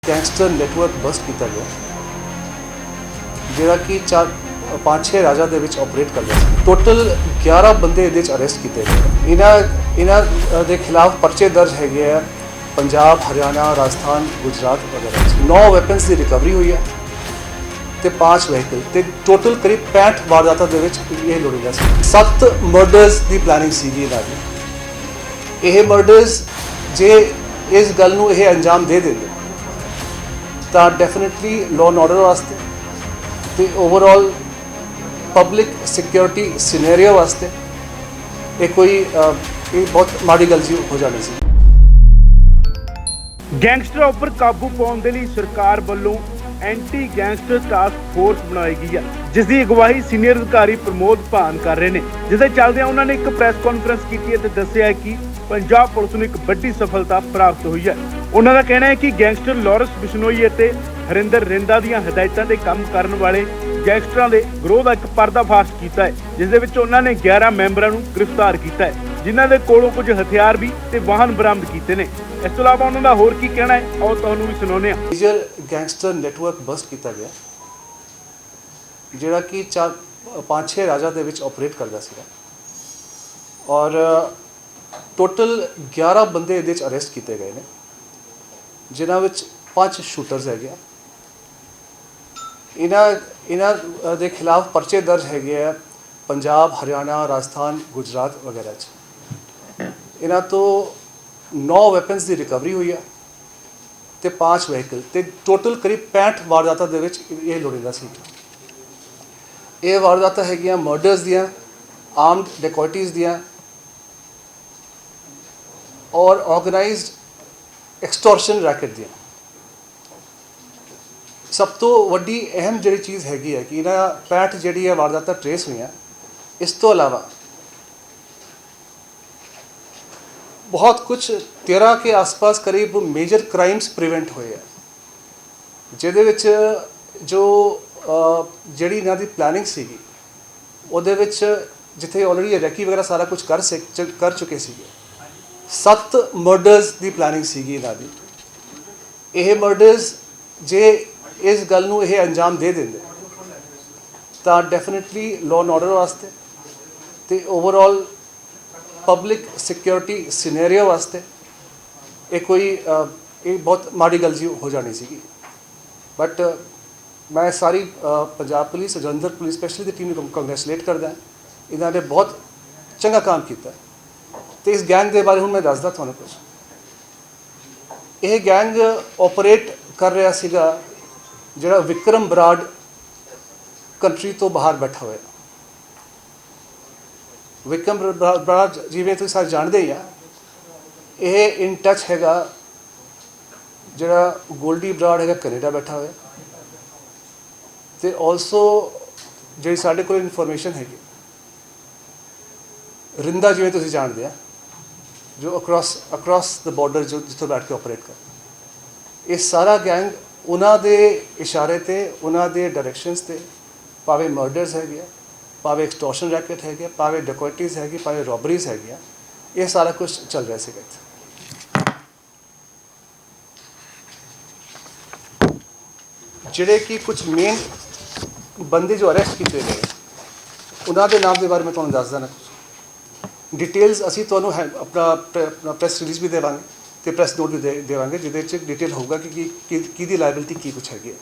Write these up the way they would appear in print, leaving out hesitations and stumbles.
Gangster network bast किया गया ਜਿਹੜਾ ਕਿ 5-6 ਰਾਜਾਂ ਦੇ ਵਿੱਚ ਆਪਰੇਟ ਕਰਦਾ ਸੀ। ਟੋਟਲ 11 ਬੰਦੇ ਇਹਦੇ ਚ ਅਰੈਸਟ ਕੀਤੇ ਗਏ। ਇਹਨਾਂ ਦੇ ਖਿਲਾਫ ਪਰਚੇ ਦਰਜ ਹੈਗੇ ਆ ਪੰਜਾਬ, ਹਰਿਆਣਾ, ਰਾਜਸਥਾਨ, ਗੁਜਰਾਤ ਵਗੈਰਾ 'ਚ। 9 ਵੈਪਨਸ ਦੀ ਰਿਕਵਰੀ ਹੋਈ ਹੈ ਤੇ 5 ਵਹੀਕਲ ਤੇ ਟੋਟਲ ਕਰੀਬ 65 ਵਾਰਦਾਤਾਂ ਦੇ ਵਿੱਚ ਇਹ ਲੋੜੀਂਦਾ ਸੀ। 7 ਮਰਡਰਸ ਦੀ ਪਲੈਨਿੰਗ ਸੀਗੀ ਇਹਨਾਂ ਦੀ। ਇਹ ਮਰਡਰਸ ਜੇ ਇਸ ਗੱਲ ਨੂੰ ਇਹ ਅੰਜਾਮ ਦੇ ਦਿੰਦੇ ਤਾਂ ਡੈਫੀਨਿਟਲੀ ਲਾਅ ਐਂਡ ਆਰਡਰ ਵਾਸਤੇ ਤੇ ਓਵਰਆਲ ਪਬਲਿਕ ਸਿਕਿਉਰਿਟੀ ਸਿਨੈਰੀਓ ਵਾਸਤੇ ਇਹ ਬਹੁਤ ਮਾੜੀ ਗੱਲ ਸੀ ਹੋ ਜਾਣੀ ਸੀ। ਗੈਂਗਸਟਰਾਂ ਉੱਪਰ ਕਾਬੂ ਪਾਉਣ ਦੇ ਲਈ ਸਰਕਾਰ ਵੱਲੋਂ ਐਂਟੀ ਗੈਂਗਸਟਰ ਟਾਸਕ ਫੋਰਸ ਬਣਾਈ ਗਈ ਹੈ, ਜਿਸ ਦੀ ਅਗਵਾਈ ਸੀਨੀਅਰ ਅਧਿਕਾਰੀ ਪ੍ਰਮੋਦ ਭਾਨ ਕਰ ਰਹੇ ਨੇ। ਜਿਸ ਦੇ ਚੱਲਦਿਆਂ ਉਹਨਾਂ ਨੇ ਇੱਕ ਪ੍ਰੈਸ ਕਾਨਫਰੰਸ ਕੀਤੀ ਹੈ ਤੇ ਦੱਸਿਆ ਹੈ ਕਿ ਪੰਜਾਬ ਪੁਲਿਸ ਨੂੰ ਇੱਕ ਵੱਡੀ ਸਫਲਤਾ ਪ੍ਰਾਪਤ ਹੋਈ ਹੈ। ਉਹਨਾਂ ਦਾ ਕਹਿਣਾ ਹੈ ਕਿ ਗੈਂਗਸਟਰ ਲਾਰੈਂਸ ਬਿਸ਼ਨੋਈ ਅਤੇ ਹਰਿੰਦਰ ਰਿੰਦਾ ਦੀਆਂ ਹਦਾਇਤਾਂ ਤੇ ਕੰਮ ਕਰਨ ਵਾਲੇ ਗੈਂਗਸਟਰਾਂ ਦੇ ਗਰੋਹ ਦਾ ਇੱਕ ਪਰਦਾਫਾਸ਼ ਕੀਤਾ ਹੈ, ਜਿਸ ਦੇ ਵਿੱਚ ਉਹਨਾਂ ਨੇ 11 ਮੈਂਬਰਾਂ ਨੂੰ ਗ੍ਰਿਫਤਾਰ ਕੀਤਾ ਹੈ, ਜਿਨ੍ਹਾਂ ਦੇ ਕੋਲੋਂ ਕੁਝ ਹਥਿਆਰ ਵੀ ਤੇ ਵਾਹਨ ਬਰਾਮਦ ਕੀਤੇ ਨੇ। ਇਸ ਤੋਂ ਇਲਾਵਾ ਉਹਨਾਂ ਦਾ ਹੋਰ ਕੀ ਕਹਿਣਾ ਹੈ ਆਓ ਤੁਹਾਨੂੰ ਵੀ ਸੁਣਾਉਂਦੇ ਹਾਂ। ਮੇਜਰ ਗੈਂਗਸਟਰ ਨੈਟਵਰਕ ਬਸਟ ਕੀਤਾ ਗਿਆ ਜਿਹੜਾ ਕਿ 5-6 ਰਾਜਾਂ ਦੇ ਵਿੱਚ ਆਪਰੇਟ ਕਰਦਾ ਸੀਗਾ ਔਰ ਟੋਟਲ 11 ਬੰਦੇ ਇਹਦੇ ਚ ਅਰੈਸਟ ਕੀਤੇ ਗਏ ਨੇ, ਜਿਨ੍ਹਾਂ ਵਿੱਚ 5 ਸ਼ੂਟਰਸ ਹੈਗੇ ਆ। ਇਹਨਾਂ ਦੇ ਖਿਲਾਫ ਪਰਚੇ ਦਰਜ ਹੈਗੇ ਆ ਪੰਜਾਬ, ਹਰਿਆਣਾ, ਰਾਜਸਥਾਨ, ਗੁਜਰਾਤ ਵਗੈਰਾ 'ਚ। ਇਹਨਾਂ ਤੋਂ 9 ਵੈਪਨਸ ਦੀ ਰਿਕਵਰੀ ਹੋਈ ਹੈ ਤੇ 5 ਵਹੀਕਲ ਤੇ ਟੋਟਲ ਕਰੀਬ 65 ਵਾਰਦਾਤਾਂ ਦੇ ਵਿੱਚ ਇਹ ਲੋੜੀਂਦਾ ਸੀ। ਇਹ ਵਾਰਦਾਤਾਂ ਹੈਗੀਆਂ ਮਰਡਰਸ ਦੀਆਂ, ਆਰਮਡ ਡੈਕੋਇਟੀਜ਼ ਦੀਆਂ ਔਰ ਆਰਗੇਨਾਈਜ਼ਡ ਐਕਸਟੋਰਸ਼ਨ ਰੈਕਟ ਦੀਆਂ। ਸਭ ਤੋਂ ਵੱਡੀ ਅਹਿਮ ਜਿਹੜੀ ਚੀਜ਼ ਹੈਗੀ ਹੈ ਕਿ ਇਹਨਾਂ 65 ਜਿਹੜੀ ਹੈ ਵਾਰਦਾਤਾਂ ਟਰੇਸ ਹੋਈਆਂ। ਇਸ ਤੋਂ ਇਲਾਵਾ बहुत कुछ 13 के आसपास करीब मेजर क्राइम्स प्रिवेंट होए है, ਜਿਹਦੇ ਵਿੱਚ ਜੋ ਜਿਹੜੀ ਇਹਨਾਂ ਦੀ ਪਲੈਨਿੰਗ ਸੀਗੀ ਉਹਦੇ ਵਿੱਚ ਜਿੱਥੇ ਆਲਰੇਡੀ ਰੈਕੀ ਵਗੈਰਾ ਸਾਰਾ ਕੁਝ ਕਰ ਚੁੱਕੇ ਸੀਗੇ। 7 ਮਰਡਰਸ ਦੀ ਪਲੈਨਿੰਗ ਸੀਗੀ ਇਹਨਾਂ ਦੀ। ਇਹ ਮਰਡਰਸ ਜੇ ਇਸ ਗੱਲ ਨੂੰ ਇਹ ਅੰਜਾਮ ਦੇ ਦਿੰਦੇ ਤਾਂ ਡੈਫੀਨਿਟਲੀ ਲਾਅ ਐਂਡ ਆਰਡਰ ਵਾਸਤੇ ਤੇ ਓਵਰਆਲ ਪਬਲਿਕ ਸਿਕਿਉਰਿਟੀ ਸਿਨੈਰੀਓ ਵਾਸਤੇ ਇਹ ਬਹੁਤ ਮਾੜੀ ਗੱਲ ਜੀ ਹੋ ਜਾਣੀ ਸੀਗੀ। ਬਟ ਮੈਂ ਸਾਰੀ Punjab police, Jalandhar police specially ਦੀ ਟੀਮ ਨੂੰ ਕੰਗ੍ਰੈਚੁਲੇਟ ਕਰਦਾ। ਇਹਨਾਂ ਨੇ ਬਹੁਤ ਚੰਗਾ ਕੰਮ ਕੀਤਾ ਤੇ ਇਸ ਗੈਂਗ ਦੇ ਬਾਰੇ ਹੁਣ ਮੈਂ ਦੱਸਦਾ ਤੁਹਾਨੂੰ ਕੁਝ। ਇਹ ਗੈਂਗ ਆਪਰੇਟ ਕਰ ਰਿਹਾ ਸੀਗਾ ਜਿਹੜਾ ਵਿਕਰਮ ਬਰਾੜ ਕੰਟਰੀ ਤੋਂ ਬਾਹਰ ਬੈਠਾ ਹੋਇਆ। ਵਿਕਰਮ ਬਰਾੜ ਜਿਵੇਂ ਤੁਸੀਂ ਸਾਰੇ ਜਾਣਦੇ ਹੀ ਆ, ਇਹ ਇਨ ਟੱਚ ਹੈਗਾ ਜਿਹੜਾ ਗੋਲਡੀ ਬਰਾੜ ਹੈਗਾ ਕੈਨੇਡਾ ਬੈਠਾ ਹੋਇਆ ਤੇ ਆਲਸੋ ਜਿਹੜੀ ਸਾਡੇ ਕੋਲ ਇਨਫੋਰਮੇਸ਼ਨ ਹੈਗੀ ਰਿੰਦਾ ਜਿਵੇਂ ਤੁਸੀਂ ਜਾਣਦੇ ਆ ਜੋ ਅਕ੍ਰੋਸ ਦ ਬਾਰਡਰ ਜੋ ਜਿੱਥੋਂ ਬੈਠ ਕੇ ਆਪਰੇਟ ਕਰ। ਇਹ ਸਾਰਾ ਗੈਂਗ ਉਹਨਾਂ ਦੇ ਇਸ਼ਾਰੇ ਤੇ, ਉਹਨਾਂ ਦੇ ਡਾਇਰੈਕਸ਼ਨਸ ਤੇ ਭਾਵੇਂ ਮਰਡਰਸ ਹੈਗੇ ਆ, ਭਾਵੇਂ ਐਕਸਟੋਰਸ਼ਨ ਰੈਕਟ ਹੈਗੇ, ਭਾਵੇਂ ਡੈਕੋਇਟੀਜ਼ ਹੈਗੀ, ਭਾਵੇਂ ਰੋਬਰੀਜ਼ ਹੈਗੀਆਂ, ਇਹ ਸਾਰਾ ਕੁਝ ਚੱਲ ਰਿਹਾ ਸੀਗਾ ਇੱਥੇ। ਜਿਹੜੇ ਕਿ ਕੁਝ ਮੇਨ ਬੰਦੇ ਜੋ ਅਰੈਸਟ ਕੀਤੇ ਗਏ ਉਹਨਾਂ ਦੇ ਨਾਮ ਦੇ ਬਾਰੇ ਮੈਂ ਤੁਹਾਨੂੰ ਦੱਸਦਾ ਨਾ। ਡਿਟੇਲਸ ਅਸੀਂ ਤੁਹਾਨੂੰ ਆਪਣਾ ਪ੍ਰੈਸ ਰਿਲੀਜ਼ ਵੀ ਦੇਵਾਂਗੇ ਤੇ ਪ੍ਰੈਸ ਨੋਟ ਵੀ ਦੇਵਾਂਗੇ ਜਿਹਦੇ 'ਚ ਡਿਟੇਲ ਹੋਊਗਾ ਕਿ ਕਿਹਦੀ ਲਾਇਬਿਲਿਟੀ ਕੀ ਕੁਛ ਹੈਗੀ ਹੈ।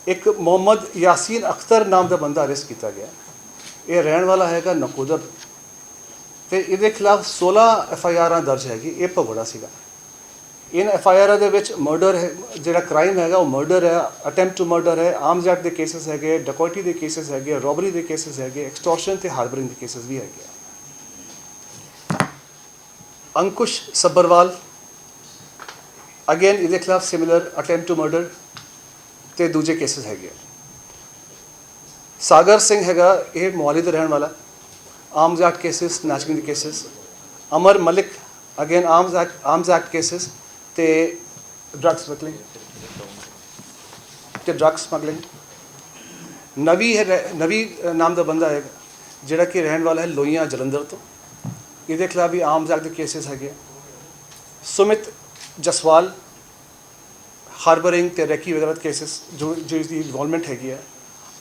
ਇੱਕ ਮੁਹੰਮਦ ਯਾਸੀਨ ਅਖਤਰ ਨਾਮ ਦਾ ਬੰਦਾ ਅਰੈਸਟ ਕੀਤਾ ਗਿਆ। ਇਹ ਰਹਿਣ ਵਾਲਾ ਹੈਗਾ ਨਕੋਦਰ ਤੇ ਇਹਦੇ ਖਿਲਾਫ 16 FIRਾਂ ਦਰਜ ਹੈਗੀ। ਇਹ ਭਗੌੜਾ ਸੀਗਾ। ਇਹਨਾਂ FIRਾਂ ਦੇ ਵਿੱਚ ਮਰਡਰ ਹੈ, ਜਿਹੜਾ ਕ੍ਰਾਈਮ ਹੈਗਾ ਉਹ ਮਰਡਰ ਹੈ, ਅਟੈਂਪਟ ਟੂ ਮਰਡਰ ਹੈ, ਆਰਮਜ਼ ਐਕਟ ਦੇ ਕੇਸਿਸ ਹੈਗੇ, ਡਕੋਇਟੀ ਦੇ ਕੇਸਿਸ ਹੈਗੇ, ਰੋਬਰੀ ਦੇ ਕੇਸਿਸ ਹੈਗੇ, ਐਕਸਟੋਰਸ਼ਨ ਤੇ ਹਾਰਬਰਿੰਗ ਦੇ ਕੇਸਿਸ ਵੀ ਹੈਗੇ। ਅੰਕੁਸ਼ ਸੱਬਰਵਾਲ ਅਗੇਨ ਇਹਦੇ ਖਿਲਾਫ ਸਿਮਿਲਰ ਅਟੈਂਪਟ ਟੂ ਮਰਡਰ ਤੇ ਦੂਜੇ ਕੇਸਿਸ ਹੈਗੇ। ਸਾਗਰ ਸਿੰਘ ਹੈਗਾ, ਇਹ ਮੋਹਾਲੀ ਦਾ ਰਹਿਣ ਵਾਲਾ, ਆਰਮਜ਼ ਐਕਟ ਕੇਸਿਸ, ਸਨੈਚਿੰਗ ਦੇ cases. Amar Malik again arms act cases ਤੇ ਡਰੱਗ ਸਮਗਲਿੰਗ। ਨਵੀ ਨਾਮ ਦਾ ਬੰਦਾ ਹੈਗਾ ਜਿਹੜਾ ਕਿ ਰਹਿਣ ਵਾਲਾ ਹੈ ਲੋਹੀਆਂ, ਜਲੰਧਰ ਤੋਂ। ਇਹਦੇ ਖਿਲਾਫ ਵੀ ਆਰਮਜ਼ ਐਕਟ ਦੇ ਕੇਸਿਸ ਹੈਗੇ। ਸੁਮਿਤ ਜਸਵਾਲ ਹਾਰਬਰਿੰਗ ਤੇ ਰੈਕੀ ਵਗੈरह ਕੇਸਿਸ ਜੋ ਇਸ ਦੀ ਇਨਵੋਲਵਮੈਂਟ ਹੈਗੀ ਹੈ।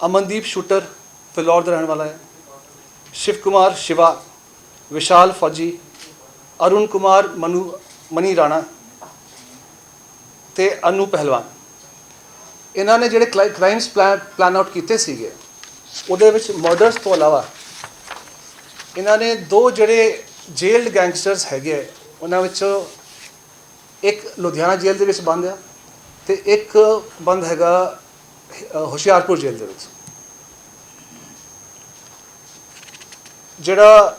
ਅਮਨਦੀਪ ਸ਼ੂਟਰ ਫਿਲੌਰ ਦਾ ਰਹਿਣ ਵਾਲਾ ਹੈ। शिव कुमार शिवा, विशाल फौजी, अरुण कुमार मनी राणा ते अनु पहलवान, इन्होंने जिहड़े क्राइम्स प्लान आउट किए सीगे उहदे विच मर्डर्स तो अलावा इन्होंने दो जिहड़े जेल्ड गैंगस्टर्स हैगे उन्हां विचों एक लुधियाना जेल दे विच बंद है ते एक बंद हैगा हुशियारपुर जेल दे विच। ਜਿਹੜਾ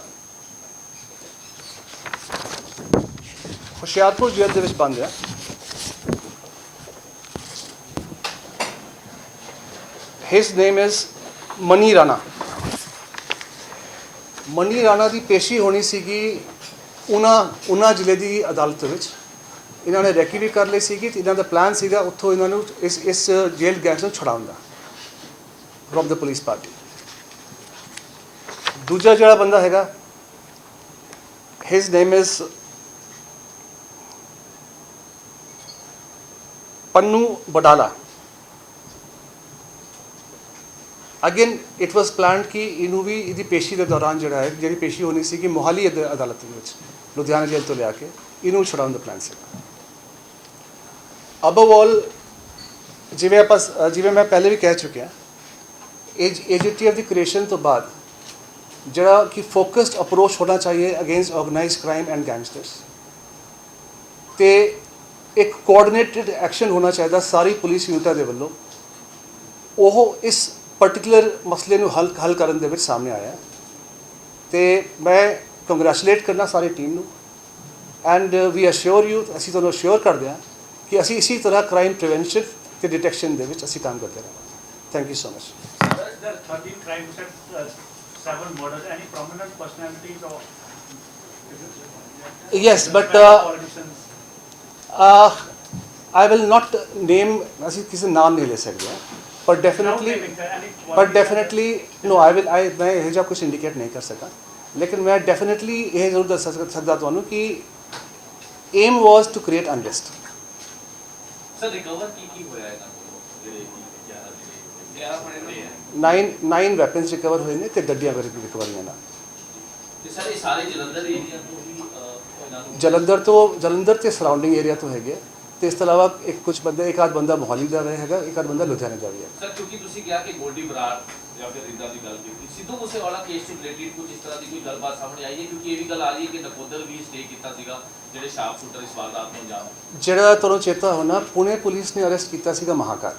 ਹੁਸ਼ਿਆਰਪੁਰ ਜੇਲ੍ਹ ਦੇ ਵਿੱਚ ਬੰਦ ਹੈ his name is Mani Rana. Mani Rana ਦੀ ਪੇਸ਼ੀ ਹੋਣੀ ਸੀਗੀ ਉਨਾ ਜ਼ਿਲ੍ਹੇ ਦੀ ਅਦਾਲਤ ਵਿੱਚ। ਇਹਨਾਂ ਨੇ ਰੈਕੀ ਵੀ ਕਰ ਲਈ ਸੀਗੀ ਤੇ ਇਹਨਾਂ ਦਾ ਪਲਾਨ ਸੀਗਾ ਉੱਥੋਂ ਇਹਨਾਂ ਨੂੰ ਇਸ ਜੇਲ੍ਹ ਗੈਂਗਸਟਰ ਨੂੰ ਛੁਡਾਉਣ ਦਾ ਫਰੋਮ ਦ ਪੁਲਿਸ ਪਾਰਟੀ। ਦੂਜਾ ਜਿਹੜਾ ਬੰਦਾ ਹੈਗਾ his name is Pannu Badala. Again it was planned ਕਿ ਇਹਨੂੰ ਵੀ ਇਹਦੀ ਪੇਸ਼ੀ ਦੇ ਦੌਰਾਨ ਜਿਹੜਾ ਹੈ ਜਿਹੜੀ ਪੇਸ਼ੀ ਹੋਣੀ ਸੀ ਕਿ ਮੋਹਾਲੀ ਅਦਾਲਤ ਦੇ ਵਿੱਚ ਲੁਧਿਆਣਾ ਜੇਲ੍ਹ ਤੋਂ ਲਿਆ ਕੇ ਇਹਨੂੰ ਛੁਡਾਉਣ ਦਾ ਪਲਾਨ ਸੀਗਾ। ਅਬਵ ਆਲ ਜਿਵੇਂ ਮੈਂ ਪਹਿਲੇ ਵੀ ਕਹਿ ਚੁੱਕਿਆ AGTF ਦੀ ਕ੍ਰੀਏਸ਼ਨ ਤੋਂ ਬਾਅਦ ਜਿਹੜਾ ਕਿ ਫੋਕਸਡ ਅਪਰੋਚ ਹੋਣਾ ਚਾਹੀਏ against organised crime and gangsters ਤੇ ਇੱਕ ਕੋਆਰਡੀਨੇਟਡ ਐਕਸ਼ਨ ਹੋਣਾ ਚਾਹੀਦਾ ਸਾਰੀ ਪੁਲਿਸ ਯੂਨਿਟਾਂ ਦੇ ਵੱਲੋਂ। ਉਹ ਇਸ ਪਰਟੀਕੂਲਰ ਮਸਲੇ ਨੂੰ ਹੱਲ ਕਰਨ ਦੇ ਵਿੱਚ ਸਾਹਮਣੇ ਆਇਆ ਤੇ ਮੈਂ ਕੰਗ੍ਰੈਚੁਲੇਟ ਕਰਨਾ ਸਾਰੀ ਟੀਮ ਨੂੰ ਐਂਡ ਵੀ ਅਸ਼ੋਰ ਯੂ ਅਸੀਂ ਤੁਹਾਨੂੰ ਅਸ਼ੋਰ ਕਰਦੇ ਹਾਂ ਕਿ ਅਸੀਂ ਇਸੇ ਤਰ੍ਹਾਂ ਕ੍ਰਾਈਮ ਪ੍ਰੀਵੈਂਸ਼ਨ ਤੇ ਡਿਟੈਕਸ਼ਨ ਦੇ ਵਿੱਚ ਅਸੀਂ ਕੰਮ ਕਰਦੇ ਰਹਾਂਗੇ। Thank you so much. There are 13 crimes and 7 murders. Any prominent personalities or? Yes, but politicians. I will not name ਅਸੀਂ ਕਿਸੇ ਨਾਮ ਨਹੀਂ ਲੈ ਸਕਦੇ ਪਰ ਡੈਫੀਨਿਟਲੀ no ਮੈਂ ਇਹ ਜਿਹਾ ਕੁਝ ਇੰਡੀਕੇਟ ਨਹੀਂ ਕਰ ਸਕਦਾ ਲੇਕਿਨ ਮੈਂ ਡੈਫੀਨਿਟਲੀ ਇਹ ਜ਼ਰੂਰ ਦੱਸ ਸਕਦਾ ਤੁਹਾਨੂੰ ਕਿ aim was to create unrest. Sir recover ਕੀ ਹੋਇਆ ਇਹਨਾਂ ਕੋਲੋਂ ਜਿਹੜੇ 9 ਵੈਪਨਸ ਰਿਕਵਰ ਹੋਏ ਨੇ ਤੇ ਗੱਡੀਆਂ ਵਗੈरह ਰਿਕਵਰ ਹੋਈਆਂ ਨੇ। ਤੇ ਸਰ ਇਹ ਸਾਰੇ ਜਲੰਧਰ ਏਰੀਆ ਤੋਂ ਵੀ ਇਹਨਾਂ ਨੂੰ ਜਲੰਧਰ ਤੇ ਸਰਾਊਂਡਿੰਗ ਏਰੀਆ ਤੋਂ ਹੈਗੇ ਤੇ ਇਸ ਤੋਂ ਇਲਾਵਾ ਇੱਕ ਆਧ ਬੰਦਾ ਮੋਹਾਲੀ ਦਾ ਵੀ ਹੈਗਾ, ਇੱਕ ਆਧ ਬੰਦਾ ਲੁਧਿਆਣੇ ਦਾ ਵੀ ਹੈ। ਸਰ ਕਿਉਂਕਿ ਤੁਸੀਂ ਕਿਹਾ ਕਿ ਗੋਲਡੀ ਬਰਾੜ ਜਾਂ ਫਿਰ ਰਿੰਦਾ ਦੀ ਗੱਲ ਕੀਤੀ, ਸਿੱਧੂ ਮੂਸੇਵਾਲਾ ਕੇਸ ਤੋਂ ਰਿਲੇਟਡ ਕੁਝ ਇਸ ਤਰ੍ਹਾਂ ਦੀ ਕੋਈ ਗੱਲਬਾਤ ਸਾਹਮਣੇ ਆਈ ਹੈ? ਕਿਉਂਕਿ ਇਹ ਵੀ ਗੱਲ ਆ ਰਹੀ ਹੈ ਕਿ ਨਕੋਦਰ ਵੀ ਸਟੇ ਕੀਤਾ ਸੀਗਾ ਜਿਹੜੇ ਸ਼ਾਰਪ ਸ਼ੂਟਰ ਇਸ ਵਾਰਦਾਤ ਨੂੰ ਅੰਜਾਮ ਜਿਹੜਾ ਤੁਹਾਨੂੰ ਚੇਤਾ ਹੋਣਾ ਪੁਣੇ ਪੁਲਿਸ ਨੇ ਅਰੈਸਟ ਕੀਤਾ ਸੀਗਾ ਮਹਾਕਾਲ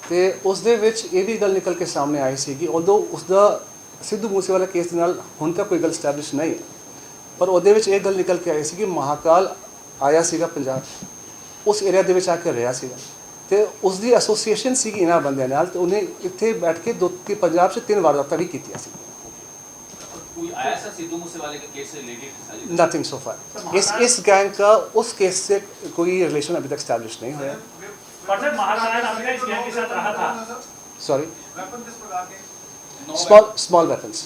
ਤੇ ਉਸ ਦੇ ਵਿੱਚ ਇਹ ਵੀ ਗੱਲ ਨਿਕਲ ਕੇ ਸਾਹਮਣੇ ਆਈ ਸੀ ਕਿ ਉਦੋਂ ਉਸਦਾ ਸਿੱਧੂ ਮੂਸੇਵਾਲਾ ਕੇਸ ਦੇ ਨਾਲ ਹੁਣ ਤੱਕ ਕੋਈ ਗੱਲ ਸਟੈਬਲਿਸ਼ ਨਹੀਂ ਪਰ ਉਹਦੇ ਵਿੱਚ ਇਹ ਗੱਲ ਨਿਕਲ ਕੇ ਆਈ ਸੀ ਕਿ ਮਹਾਕਾਲ ਆਇਆ ਸੀਗਾ ਪੰਜਾਬ ਉਸ ਏਰੀਆ ਦੇ ਵਿੱਚ ਆ ਕੇ ਰਿਹਾ ਸੀਗਾ ਤੇ ਉਸ ਦੀ ਐਸੋਸੀਏਸ਼ਨ ਸੀਗੀ ਇਹਨਾਂ ਬੰਦਿਆਂ ਨਾਲ ਤੇ ਉਹਨੇ ਇੱਥੇ ਬੈਠ ਕੇ ਪੰਜਾਬ 'ਚ 3 ਵਾਰਦਾਤਾਂ ਵੀ ਕੀਤੀਆਂ ਸੀ। कोई आया सर सिद्धू मूसेवाले के केस से रिलेटेड? नथिंग सो फार। इस गैंग का उस केस से कोई रिलेशन अभी तक स्टैब्लिश नहीं हुआ। पर सर महानारायण अभी इस गैंग के साथ रहा था। सॉरी, वेपन किस प्रकार के? Small weapons.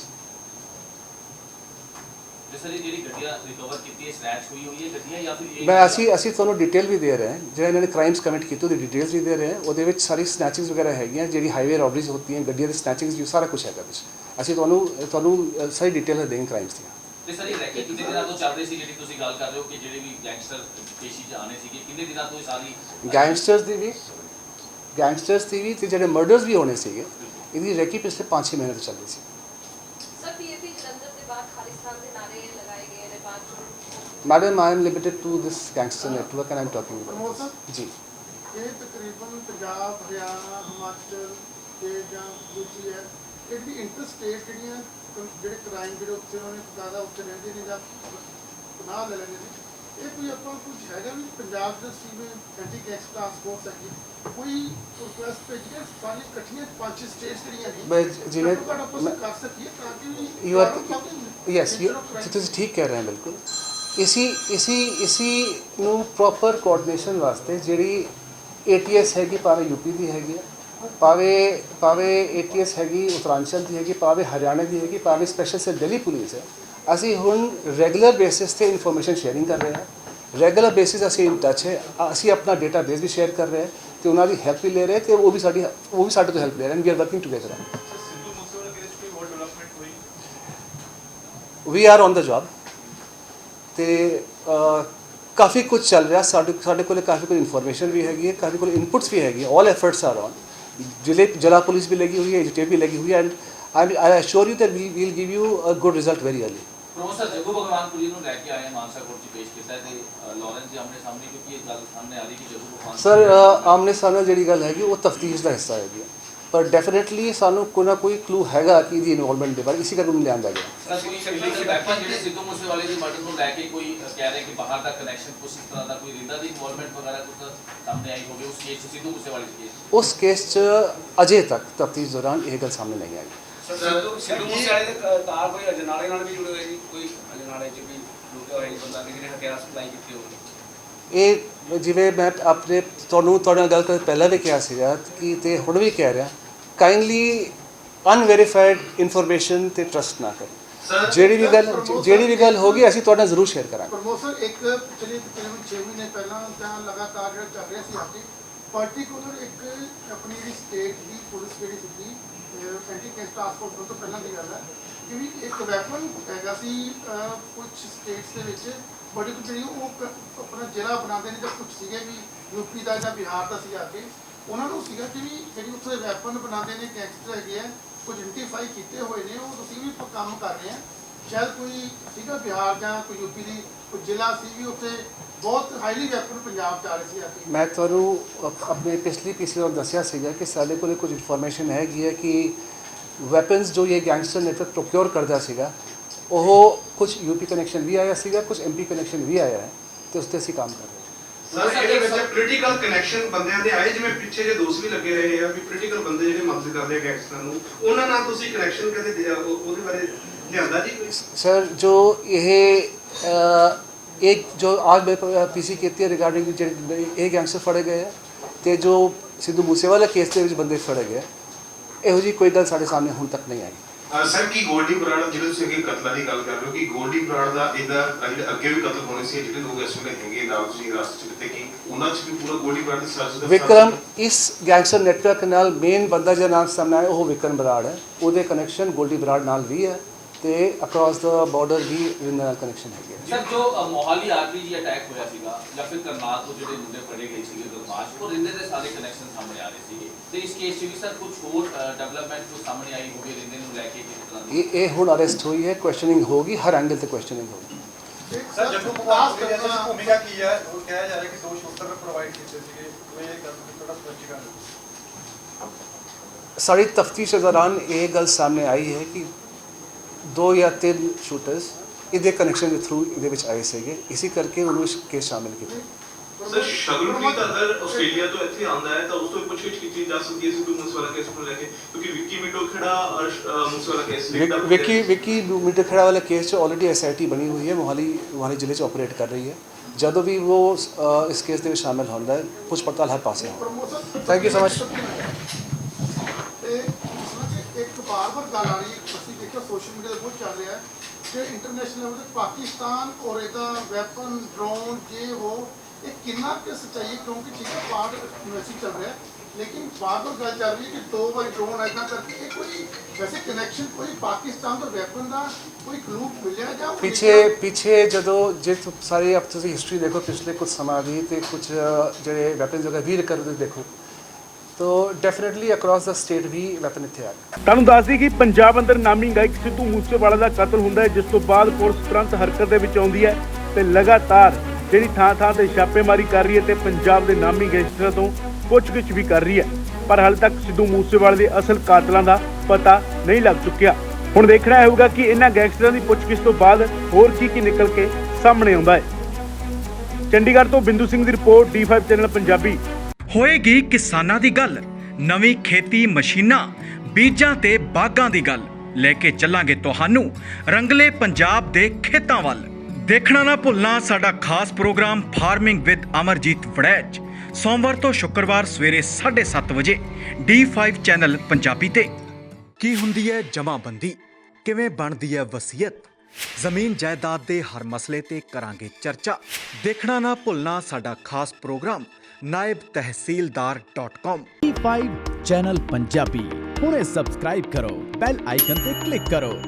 सर ये ਜਿਹੜੀ ਗੱਡੀਆਂ ਰਿਕਵਰ ਕੀਤੀ ਹੈ ਸਨੈਚ ਹੋਈ ਹੈ ਗੱਡੀਆਂ ਜਾਂ ਫਿਰ ਮੈਂ ਅਸੀਂ ਤੁਹਾਨੂੰ ਡਿਟੇਲ ਵੀ ਦੇ ਰਹੇ ਹਾਂ ਜਿਹੜਾ ਇਹਨਾਂ ਨੇ ਕ੍ਰਾਈਮਸ ਕਮਿਟ ਕੀਤੇ ਉਹਦੀ ਡਿਟੇਲਸ ਵੀ ਦੇ ਰਹੇ ਹਾਂ। ਉਹਦੇ ਵਿੱਚ ਸਾਰੀ ਸਨੈਚਿੰਗਸ ਵਗੈरह ਹੈਗੀਆਂ ਜਿਹੜੀ ਹਾਈਵੇ ਰੋਬਰੀਜ਼ ਹੁੰਦੀਆਂ ਗੱਡੀਆਂ ਦੀ ਸਨੈਚਿੰਗਸ ਵੀ ਸਾਰਾ ਕੁਝ ਹੈਗਾ ਵਿੱਚ ਅਸੀਂ ਤੁਹਾਨੂੰ ਸਾਰੀ ਡਿਟੇਲ ਦੇਂਗੇ ਕ੍ਰਾਈਮਸ ਦੀਆਂ। ਤੇ ਸਰ ਇਹ ਰੈਕੀ ਕਿੰਨੇ ਦਿਨਾਂ ਤੋਂ ਚੱਲ ਰਹੀ ਸੀ ਜਿਹੜੀ ਤੁਸੀਂ ਗੱਲ ਕਰ ਰਹੇ ਹੋ ਕਿ ਜਿਹੜੇ ਵੀ ਗੈਂਗਸਟਰ ਪੇਸ਼ੀ 'ਚ ਆਣੇ ਸੀਗੇ ਕਿੰਨੇ ਦਿਨਾਂ ਤੋਂ ਇਹ ਸਾਰੀ ਗੈਂਗਸਟਰਸ ਦੀ ਵੀ ਤੇ ਜਿਹੜੇ ਮਰਡਰਸ ਵੀ ਹੋਣੇ ਸੀਗੇ ਇਹਦੀ ਰੈਕੀ ਪਿਛਲੇ 5-6 ਮਹੀਨੇ ਤੋਂ ਚੱਲ ਰਹੀ ਸੀ। ਸਰ ਪੀਏਪੀ ਜਲੰਧਰ ਦੇ ਬਾਅਦ ਖਾਲਿਸਤਾਨ ਦੇ ਨਾਰੇ ਲਗਾਏ ਗਏ ਨੇ Madam, I am limited to this gangster network and I am talking about this. जी। ਇਹ ਤਕਰੀਬਨ ਪੰਜਾਬ ਹਰਿਆਣਾ ਹਿਮਾਚਲ ਤੇ ਜਾਂ ਦੂਜੀ ਹੈ ਇਹਦੀ ਇੰਟਰਸਟੇਟ ਜਿਹੜੀਆਂ ਜਿਹੜੇ ਕ੍ਰਾਈਮ ਜਿਹੜੇ ਉੱਥੇ ਉਹਨਾਂ ਨੇ ਜ਼ਿਆਦਾ ਉੱਥੇ ਰਹਿੰਦੇ ਨੇ ਜਾਂ ਗੁਨਾਹ ਲੈ ਲੈਂਦੇ ਨੇ ਇਹ ਕੋਈ ਆਪਾਂ ਕੁਝ ਹੈਗਾ ਵੀ ਪੰਜਾਬ ਦੇ ਸੀਵੇਂ ਐਂਟੀ ਗੈਂਗਸਟਰ ਟਾਸਕ ਫੋਰਸ ਹੈਗੀ ਕੋਈ ਰਿਕੁਐਸਟ ਭੇਜੀ ਹੈ ਸਾਰੀ ਇਕੱਠੀਆਂ 5 ਸਟੇਟਸ ਜਿਹੜੀਆਂ ਨੇ ਜਿਵੇਂ ਆਪਾਂ ਕਰ ਸਕੀਏ ਤਾਂ ਕਿ ਯੂ ਆਰ ਯੈਸ ਤੁਸੀਂ ਠੀਕ ਕਹਿ ਰਹੇ ਹੋ ਬਿਲਕੁਲ। ਇਸੀ ਨੂੰ ਪ੍ਰੋਪਰ ਕੋਆਰਡੀਨੇਸ਼ਨ ਵਾਸਤੇ ਜਿਹੜੀ ATS ਹੈਗੀ ਭਾਵੇਂ ਯੂਪੀ ਦੀ ਹੈਗੀ ਭਾਵੇਂ ATS ਹੈਗੀ ਉੱਤਰਾਂਚਲ ਦੀ ਹੈਗੀ ਭਾਵੇਂ ਹਰਿਆਣਾ ਦੀ ਹੈਗੀ ਭਾਵੇਂ ਸਪੈਸ਼ਲ ਸੈੱਲ ਦਿੱਲੀ ਪੁਲਿਸ ਹੈ ਅਸੀਂ ਹੁਣ ਰੈਗੂਲਰ ਬੇਸਿਸ ਤੇ ਇਨਫੋਰਮੇਸ਼ਨ ਸ਼ੇਅਰਿੰਗ ਕਰ ਰਹੇ ਹਾਂ ਰੈਗੂਲਰ ਬੇਸਿਸ ਅਸੀਂ ਇਨ ਟੱਚ ਹੈ, ਅਸੀਂ ਆਪਣਾ ਡੇਟਾ ਬੇਸ ਵੀ ਸ਼ੇਅਰ ਕਰ ਰਹੇ ਹਾਂ ਤੇ ਉਹਨਾਂ ਦੀ ਹੈਲਪ ਵੀ ਲੈ ਰਹੇ ਤੇ ਉਹ ਵੀ ਸਾਡੇ ਤੋਂ ਹੈਲਪ ਲੈ ਰਹੇ ਹਨ। We are working together. We are on the job ਤੇ ਕਾਫੀ ਕੁਝ ਚੱਲ ਰਿਹਾ। ਸਾਡੇ ਕੋਲ ਕਾਫੀ ਕੁਝ ਇਨਫੋਰਮੇਸ਼ਨ ਵੀ ਹੈਗੀ ਹੈ, ਕਾਫੀ ਕੋਲ ਇਨਪੁਟਸ ਵੀ ਹੈਗੀ ਹੈ। ਆਲ ਐਫਰਟਸ ਆਰ ਔਨ। ਜ਼ਿਲ੍ਹਾ ਪੁਲਿਸ ਵੀ ਲੱਗੀ ਹੋਈ ਹੈ, ਐਜੀਟੀਏ ਵੀ ਲੱਗੀ ਹੋਈ ਹੈ and I assure you that we will give you a good result very early. Professor Jaggu Bhagwanpuri ਨੂੰ ਲੈ ਕੇ ਆਏ ਮਾਨਸਾ ਕੋਰਟ 'ਚ ਪੇਸ਼ ਕੀਤਾ ਤੇ ਲਾਰੈਂਸ ਜੀ ਆਮਨੇ ਸਾਹਮਣੇ, ਕਿਉਂਕਿ ਇਹ ਗੱਲ ਸਾਹਮਣੇ ਆ ਰਹੀ ਕਿ ਜੱਗੂ ਭਗਵਾਨ ਸਰ ਆਮਨੇ ਸਾਹਮਣੇ ਜਿਹੜੀ ਗੱਲ ਹੈਗੀ ਉਹ ਤਫਤੀਸ਼ ਦਾ ਹਿੱਸਾ ਹੈਗੀ, ਪਰ ਡੈਫੀਨਿਟਲੀ ਸਾਨੂੰ ਕੋਈ ਨਾ ਕੋਈ ਕਲੂ ਹੈਗਾ ਕਿ ਇਹਦੀ ਇਨਵੋਲਵਮੈਂਟ ਦੇ ਬਾਰੇ, ਇਸੇ ਕਰਕੇ ਉਹਨੂੰ ਲਿਆਂਦਾ ਗਿਆ। ਸਰ ਕੋਈ ਇਲੀਗਲ ਵੈਪਨ ਜਿਹੜੇ ਸਿੱਧੂ ਮੂਸੇਵਾਲੇ ਦੀ ਮਰਡਰ ਨੂੰ ਲੈ ਕੇ ਕੋਈ ਕਹਿ ਰਹੇ ਕਿ ਬਾਹਰ ਦਾ ਕਨੈਕਸ਼ਨ ਕੁਝ ਇਸ ਤਰ੍ਹਾਂ ਦਾ, ਕੋਈ ਰਿੰਦਾ ਦੀ ਇਨਵੋਲਵਮੈਂਟ ਵਗੈਰਾ ਕੁਝ ਸਾਹਮਣੇ ਆਈ ਹੋਵੇ ਉਸ ਕੇਸ 'ਚ, ਸਿੱਧੂ ਮੂਸੇਵਾਲੇ ਦੇ ਕੇਸ 'ਚ? ਉਸ ਕੇਸ 'ਚ ਅਜੇ ਤੱਕ ਤਫਤੀਸ਼ ਦੌਰਾਨ ਇਹ ਗੱਲ ਸਾਹਮਣੇ ਨਹੀਂ ਆਈ। ਸਿੱਧੂ ਮੂਸੇਵਾਲੇ ਦੇ ਤਾਰ ਕੋਈ ਅਜਨਾਲੇ ਨਾਲ ਵੀ ਜੁੜੇ ਹੋਏ ਜੀ, ਕੋਈ ਅਜਨਾਲੇ 'ਚ ਵੀ ਲੁਕਿਆ ਹੋਇਆ ਬੰਦਾ ਜਿਹਨੇ ਹਥਿਆਰ ਸਪਲਾਈ ਕੀਤੇ ਹੋਵੇ? ਇਹ ਜਿਵੇਂ ਮੈਂ ਤੁਹਾਡੇ ਨਾਲ ਗੱਲ ਕਰ ਪਹਿਲਾਂ ਵੀ ਕਿਹਾ ਸੀਗਾ ਕਿ ਤੇ ਹੁਣ ਵੀ ਕਹਿ ਰਿਹਾ, ਕਾਈਂਡਲੀ ਅਨਵੈਰੀਫਾਈਡ ਇਨਫੋਰਮੇਸ਼ਨ ਤੇ ਟਰਸਟ ਨਾ ਕਰੋ। ਜਿਹੜੀ ਵੀ ਗੱਲ ਹੋਗੀ ਅਸੀਂ ਤੁਹਾਡੇ ਨਾਲ ਜ਼ਰੂਰ ਸ਼ੇਅਰ ਕਰਾਂਗੇ। ਪ੍ਰਮੋਸ਼ਨ ਇੱਕ ਪਿਛਲੇ ਤਕਰੀਬਨ 6 ਮਹੀਨੇ ਪਹਿਲਾਂ ਜਾਂ ਲਗਾਤਾਰ ਜਿਹੜਾ ਚੱਲ ਰਿਹਾ ਸੀ ਅੱਗੇ ਪਾਰਟਿਕੂਲਰ ਇੱਕ ਆਪਣੀ ਜਿਹੜੀ ਸਟੇਟ ਦੀ ਪੁਲਿਸ ਜਿਹੜੀ ਸੀਗੀ ਐਂਟੀ ਕੈਸ਼ ਟਾਸਕ ਫੋਰਸ ਤੋਂ ਪਹਿਲਾਂ ਦੀ ਗੱਲ ਹੈ ਕਿ ਵੀ ਇੱਕ ਵੈਪਨ ਹੈਗਾ ਸੀ ਕੁਝ ਸਟੇਟਸ ਦੇ ਵਿੱਚ ਬੜੀ ਕੁ ਜਿਹੜੀ ਉਹ ਆਪਣਾ ਜ਼ਿਲ੍ਹਾ ਬਣਾਉਂਦੇ ਨੇ ਜਾਂ ਕੁਝ ਸੀਗੇ ਵੀ ਯੂਪੀ ਦਾ ਜਾਂ ਬਿਹਾਰ ਦਾ ਸੀ ਅੱਗੇ ਉਹਨਾਂ ਨੂੰ ਸੀਗਾ ਕਿ ਵੀ ਜਿਹੜੀ ਉੱਥੇ ਵੈਪਨ ਬਣਾਉਂਦੇ ਨੇ ਗੈਂਗਸਟਰ ਹੈਗੇ ਆ ਕੁਝ ਆਇਡੈਂਟੀਫਾਈ ਕੀਤੇ ਹੋਏ ਨੇ, ਉਹ ਤੁਸੀਂ ਵੀ ਕੰਮ ਕਰ ਰਹੇ ਆ। ਸ਼ਾਇਦ ਕੋਈ ਸੀਗਾ ਬਿਹਾਰ ਜਾਂ ਕੋਈ ਯੂਪੀ ਦੀ ਕੋਈ ਜ਼ਿਲ੍ਹਾ ਸੀ ਵੀ ਉੱਥੇ ਬਹੁਤ ਹਾਈਲੀ ਵੈਪਨ ਪੰਜਾਬ 'ਚ ਆ ਰਹੇ ਸੀ ਅੱਗੇ। ਮੈਂ ਤੁਹਾਨੂੰ ਆਪਣੇ ਪਿਛਲੀ ਵਾਰ ਦੱਸਿਆ ਸੀਗਾ ਕਿ ਸਾਡੇ ਕੋਲ ਕੁਝ ਇਨਫੋਰਮੇਸ਼ਨ ਹੈਗੀ ਹੈ ਕਿ ਵੈਪਨਸ ਜੋ ਇਹ ਗੈਂਗਸਟਰ ਨੈਟਵਰਕ ਪ੍ਰੋਕਿਓਰ ਕਰਦਾ ਸੀਗਾ ਉਹ ਕੁਝ ਯੂਪੀ ਕਨੈਕਸ਼ਨ ਵੀ ਆਇਆ ਸੀਗਾ, ਕੁਝ ਐਮਪੀ ਕਨੈਕਸ਼ਨ ਵੀ ਆਇਆ ਹੈ ਤੇ ਉਸ 'ਤੇ ਅਸੀਂ ਕੰਮ ਕਰ ਰਹੇ ਹਾਂ। ਸਰ ਇਹਦੇ ਵਿੱਚ ਪੋਲੀਟੀਕਲ ਕਨੈਕਸ਼ਨ ਬੰਦਿਆਂ ਦੇ ਆਏ, ਜਿਵੇਂ ਪਿੱਛੇ ਜੇ ਦੋਸ਼ ਵੀ ਲੱਗੇ ਰਹੇ ਆ ਵੀ ਪੋਲੀਟੀਕਲ ਬੰਦੇ ਜਿਹੜੇ ਮਦਦ ਕਰਦੇ ਆ ਗੈਂਗਸਟਰਾਂ ਨੂੰ, ਉਹਨਾਂ ਨਾਲ ਤੁਸੀਂ ਕਨੈਕਸ਼ਨ ਕਦੇ ਉਹਦੇ ਬਾਰੇ ਲਿਆਂਦਾ ਜੀ? ਸਰ ਜੋ एक जो आज मैं पीसी कहती है रिगार्डिंग ये गैंगस्टर फड़े गए हैं तो जो सिद्धू मूसेवाला केस के बंदे फड़े गए ਇਹੋ ਜਿਹੀ ਕੋਈ ਗੱਲ ਸਾਡੇ ਸਾਹਮਣੇ ਹੁਣ ਤੱਕ ਨਹੀਂ ਆਈ। ਸਰ ਕੀ ਗੋਲਡੀ ਬਰਾੜ ਜਿਹੜੇ ਤੁਸੀਂ ਅੱਗੇ ਕਤਲਾਂ ਦੀ ਗੱਲ ਕਰ ਰਹੇ ਹੋ ਕਿ ਗੋਲਡੀ ਬਰਾੜ ਦਾ ਇਹਦਾ ਅੱਗੇ ਵੀ ਕਤਲ ਹੋਣੇ ਸੀ, ਜਿਹੜੇ ਲੋਕ ਇਸ ਵੇਲੇ ਹੈਗੇ ਨਾਲ ਤੁਸੀਂ ਰਾਸਤੇ 'ਚ ਦਿੱਤੇ ਕਿ ਉਹਨਾਂ 'ਚ ਵੀ ਪੂਰਾ ਗੋਲਡੀ ਬਰਾੜ ਦੀ ਸਾਜ਼ਿਸ਼ ਦਾ ਵਿਕਰਮ ਇਸ ਗੈਂਗਸਟਰ ਨੈਟਵਰਕ ਨਾਲ ਮੇਨ ਬੰਦਾ ਜਿਹੜਾ ਨਾਮ ਸਾਹਮਣੇ ਆਇਆ ਉਹ ਵਿਕਰਮ ਬਰਾੜ ਹੈ, ਉਹਦੇ ਕਨੈਕਸ਼ਨ ਗੋਲਡੀ ਬਰਾੜ ਨਾਲ ਵੀ ਹੈ ਤੇ ਅਕ੍ਰੋਸ ਦਾ ਬਾਰਡਰ ਵੀ ਰਿੰਦਾ ਨਾਲ ਕਨੈਕਸ਼ਨ ਹੈਗੇ। ਸਰ ਜੋ ਮੋਹਾਲੀ ਆਰਪੀਜੀ ਅਟੈਕ ਹੋਇਆ ਸੀਗਾ ਜਾਂ ਫਿਰ ਕਰਨਾਲ ਤੋਂ ਜਿਹੜੇ ਮੁੰਡੇ ਫੜੇ ਗਏ ਸੀਗੇ ਗੁਰਮਾਸ਼, ਉਹ ਰਿੰਦੇ ਦੇ ਸਾਰੇ ਕਨੈਕਸ਼ਨ ਸਾਹਮਣੇ ਆ ਰਹੇ ਸੀਗੇ ਤੇ ਇਸ ਕੇਸ 'ਚ ਵੀ ਸਰ ਕੁਝ ਹੋਰ ਡਿਵੈਲਪਮੈਂਟ ਜੋ ਸਾਹਮਣੇ ਆਈ ਹੋਵੇ ਰਿੰਦੇ ਨੂੰ ਲੈ ਕੇ ਕਿਸ ਤਰ੍ਹਾਂ ਦੀ? ਇਹ ਹੁਣ ਅਰੈਸਟ ਹੋਈ ਹੈ, ਕੁਐਸਚਨਿੰਗ ਹੋਗੀ, ਹਰ ਐਂਗਲ ਤੇ ਕੁਐਸਚਨਿੰਗ ਹੋਗੀ। ਸਰ ਜੱਗੂ ਭਗਵਾਨ ਦੀ ਭੂਮਿਕਾ ਕੀ ਹੈ? ਉਹ ਕਿਹਾ ਜਾ ਰਿਹਾ ਕਿ 2 ਸ਼ੂਟਰ ਪ੍ਰੋਵਾਈਡ ਕੀਤੇ ਸੀਗੇ, ਉਹ ਇਹ ਗੱਲ ਥੋੜਾ ਸਪਸ਼ਟੀਕਰਨ। ਸਾਡੀ ਤਫਤੀਸ਼ ਦੇ ਦੌਰਾਨ ਇਹ ਗੱਲ ਸਾਹਮਣੇ ਆਈ ਹੈ ਕਿ 2 ਜਾਂ 3 ਸ਼ੂਟਰਸ ਇਹਦੇ ਕਨੈਕਸ਼ਨ ਦੇ ਥਰੂ ਇਹਦੇ ਵਿੱਚ ਆਏ ਸੀਗੇ, ਇਸੇ ਕਰਕੇ ਉਹਨੂੰ ਇਸ ਕੇਸ ਸ਼ਾਮਿਲ ਕੀਤਾ। ਸਰ ਸ਼ਗਨਪ੍ਰੀਤ ਅਗਰ ਆਸਟ੍ਰੇਲੀਆ ਤੋਂ ਇੱਥੇ ਆਉਂਦਾ ਹੈ ਤਾਂ ਉਸ ਤੋਂ ਪੁੱਛਗਿੱਛ ਕੀਤੀ ਜਾ ਸਕਦੀ ਹੈ ਸਿੱਧੂ ਮੂਸੇਵਾਲਾ ਕੇਸ ਨੂੰ ਲੈ ਕੇ, ਕਿਉਂਕਿ ਵਿੱਕੀ ਮਿੰਟੋ ਖੇੜਾ ਔਰ ਮੂਸੇਵਾਲਾ ਕੇਸ ਵਿੱਕੀ ਮਿੰਟੋ ਖੇੜਾ ਵਾਲਾ ਕੇਸ 'ਚ ਆਲਰੇਡੀ ਐਸਆਈਟੀ ਬਣੀ ਹੋਈ ਹੈ, ਮੋਹਾਲੀ ਜ਼ਿਲ੍ਹੇ 'ਚ ਆਪਰੇਟ ਕਰ ਰਹੀ ਹੈ। ਜਦੋਂ ਵੀ ਉਹ ਇਸ ਕੇਸ ਦੇ ਵਿੱਚ ਸ਼ਾਮਿਲ ਹੁੰਦਾ ਹੈ ਪੁੱਛ ਪੜਤਾਲ ਹਰ ਪਾਸੇ ਹੋਵੇ। Thank you so much. ਇੱਕ ਬਾਰ-ਬਾਰ ਗੱਲ ਆ ਰਹੀ, ਅਸੀਂ ਦੇਖਿਆ ਸੋਸ਼ਲ ਮੀਡੀਆ 'ਤੇ ਬਹੁਤ ਚੱਲ ਰਿਹਾ ਹੈ ਕਿ ਇੰਟਰਨੈਸ਼ਨਲ ਲੈਵਲ 'ਤੇ ਪਾਕਿਸਤਾਨ ਔਰ ਇਹਦਾ ਵੈਪਨ ਡਰੋਨ ਜੇ ਉਹ ਇਹ ਕਿੰਨਾ ਕਿ ਸੱਚਾਈ ਹੈ, ਕਿਉਂਕਿ ਠੀਕ ਹੈ ਪਾਰਟ ਯੂਨੀਵਰਸਿਟੀ ਚੱਲ ਰਿਹਾ ਲੇਕਿਨ ਬਾਰ-ਬਾਰ ਗੱਲ ਚੱਲ ਰਹੀ ਹੈ ਕਿ 2 ਵਾਰੀ ਡਰੋਨ ਇੱਦਾਂ ਕਰਕੇ ਇਹ ਕੋਈ ਵੈਸੇ ਕਨੈਕਸ਼ਨ ਕੋਈ ਪਾਕਿਸਤਾਨ ਤੋਂ ਵੈਪਨ ਦਾ ਕੋਈ ਕਲੂ ਮਿਲਿਆ ਜਾਂ ਪਿੱਛੇ ਜਦੋਂ ਜੇ ਸਾਰੇ ਆਪ ਤੁਸੀਂ ਹਿਸਟਰੀ ਦੇਖੋ ਪਿਛਲੇ ਕੁਝ ਸਮਾਂ ਦੀ ਤੇ ਕੁਝ ਜਿਹੜੇ ਵੈਪਨਸ ਅਗਰ ਵੀ ਰਿਕਵਰ ਦੇਖੋ तो डेफिनेटली अक्रॉस द स्टेट भी वैपन ਇੱਥੇ ਆ ਗਏ। ਤੁਹਾਨੂੰ ਦੱਸ ਦਈਏ ਕਿ ਪੰਜਾਬ ਅੰਦਰ ਨਾਮੀ ਗਾਇਕ ਸਿੱਧੂ ਮੂਸੇਵਾਲਾ ਦਾ ਕਤਲ ਹੁੰਦਾ ਹੈ, ਜਿਸ ਤੋਂ ਬਾਅਦ ਪੁਲਿਸ ਤੁਰੰਤ ਹਰਕਤ ਦੇ ਵਿੱਚ ਆਉਂਦੀ ਹੈ ਤੇ ਲਗਾਤਾਰ ਜਿਹੜੀ ਥਾਂ-ਥਾਂ ਤੇ ਛਾਪੇਮਾਰੀ ਕਰ ਰਹੀ ਹੈ ਤੇ ਪੰਜਾਬ ਦੇ ਨਾਮੀ ਗੈਂਗਸਟਰਾਂ ਤੋਂ ਪੁੱਛਗਿੱਛ ਵੀ ਕਰ ਰਹੀ ਹੈ, ਪਰ ਹਾਲੇ ਤੱਕ ਸਿੱਧੂ ਮੂਸੇਵਾਲੇ ਦੇ ਅਸਲ ਕਾਤਲਾਂ ਦਾ ਪਤਾ ਨਹੀਂ ਲੱਗ ਚੁੱਕਿਆ। ਹੁਣ ਦੇਖਣਾ ਹੋਊਗਾ ਕਿ ਇਹਨਾਂ ਗੈਂਗਸਟਰਾਂ ਦੀ ਪੁੱਛਗਿੱਛ ਤੋਂ ਬਾਅਦ ਹੋਰ ਕੀ ਨਿਕਲ ਕੇ ਸਾਹਮਣੇ ਆਉਂਦਾ ਹੈ। ਚੰਡੀਗੜ੍ਹ ਤੋਂ ਬਿੰਦੂ ਸਿੰਘ ਦੀ ਰਿਪੋਰਟ, D5 ਚੈਨਲ ਪੰਜਾਬੀ। ਹੋਏਗੀ ਕਿਸਾਨਾਂ ਦੀ ਗੱਲ, ਨਵੀਂ ਖੇਤੀ ਮਸ਼ੀਨਾਂ, ਬੀਜਾਂ ਤੇ ਬਾਗਾਂ ਦੀ ਗੱਲ ਲੈ ਕੇ ਚੱਲਾਂਗੇ ਤੁਹਾਨੂੰ ਰੰਗਲੇ ਪੰਜਾਬ ਦੇ ਖੇਤਾਂ ਵੱਲ। ਦੇਖਣਾ ਨਾ ਭੁੱਲਣਾ ਸਾਡਾ ਖਾਸ programme farming with Amarjeet Waraich, ਸੋਮਵਾਰ ਤੋਂ ਸ਼ੁੱਕਰਵਾਰ ਸਵੇਰੇ 7:30 ਵਜੇ D5 ਚੈਨਲ ਪੰਜਾਬੀ ਤੇ। ਕੀ ਹੁੰਦੀ ਹੈ ਜਮਾਬੰਦੀ, ਕਿਵੇਂ ਬਣਦੀ ਹੈ ਵਸੀਅਤ, ਜ਼ਮੀਨ ਜਾਇਦਾਦ ਦੇ ਹਰ ਮਸਲੇ ਤੇ ਕਰਾਂਗੇ ਚਰਚਾ। ਦੇਖਣਾ ਨਾ ਭੁੱਲਣਾ ਸਾਡਾ ਖਾਸ programme naibtehsildar.com। T5 channel Punjabi ਹੁਣੇ ਸਬਸਕ੍ਰਾਈਬ ਕਰੋ, ਬੈਲ ਆਈਕਨ ਤੇ ਕਲਿੱਕ ਕਰੋ।